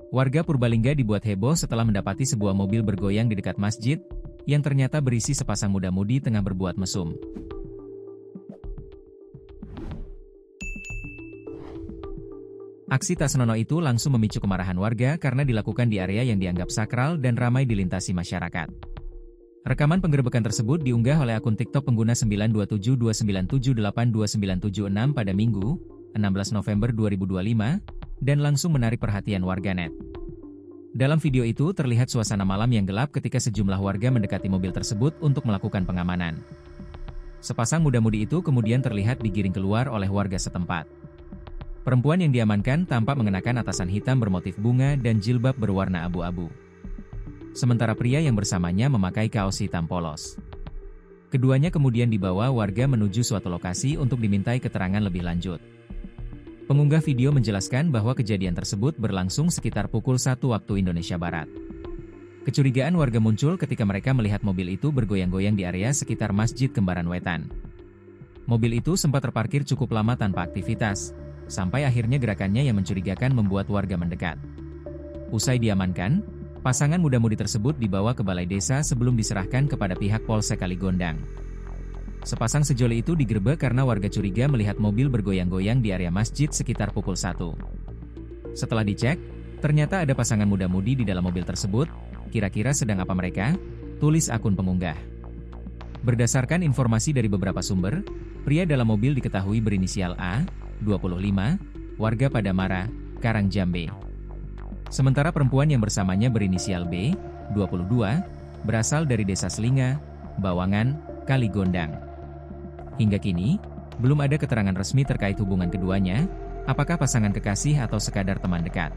Warga Purbalingga dibuat heboh setelah mendapati sebuah mobil bergoyang di dekat masjid, yang ternyata berisi sepasang muda-mudi tengah berbuat mesum. Aksi tak senonoh itu langsung memicu kemarahan warga karena dilakukan di area yang dianggap sakral dan ramai dilintasi masyarakat. Rekaman penggerebekan tersebut diunggah oleh akun TikTok pengguna 92729782976 pada Minggu, 16 November 2025, dan langsung menarik perhatian warganet. Dalam video itu terlihat suasana malam yang gelap ketika sejumlah warga mendekati mobil tersebut untuk melakukan pengamanan. Sepasang muda-mudi itu kemudian terlihat digiring keluar oleh warga setempat. Perempuan yang diamankan tampak mengenakan atasan hitam bermotif bunga dan jilbab berwarna abu-abu. Sementara pria yang bersamanya memakai kaos hitam polos. Keduanya kemudian dibawa warga menuju suatu lokasi untuk dimintai keterangan lebih lanjut. Pengunggah video menjelaskan bahwa kejadian tersebut berlangsung sekitar pukul 1 waktu Indonesia Barat. Kecurigaan warga muncul ketika mereka melihat mobil itu bergoyang-goyang di area sekitar Masjid Kembaran Wetan. Mobil itu sempat terparkir cukup lama tanpa aktivitas, sampai akhirnya gerakannya yang mencurigakan membuat warga mendekat. Usai diamankan, pasangan muda-mudi tersebut dibawa ke balai desa sebelum diserahkan kepada pihak Polsek Kaligondang. Sepasang sejoli itu digerebek karena warga curiga melihat mobil bergoyang-goyang di area masjid sekitar pukul 1. Setelah dicek, ternyata ada pasangan muda-mudi di dalam mobil tersebut. Kira-kira sedang apa mereka? Tulis akun pengunggah. Berdasarkan informasi dari beberapa sumber, pria dalam mobil diketahui berinisial A, 25, warga Padamara, Karangjambe. Sementara perempuan yang bersamanya berinisial B, 22, berasal dari desa Selinga, Bawangan, Kaligondang. Hingga kini, belum ada keterangan resmi terkait hubungan keduanya, apakah pasangan kekasih atau sekadar teman dekat.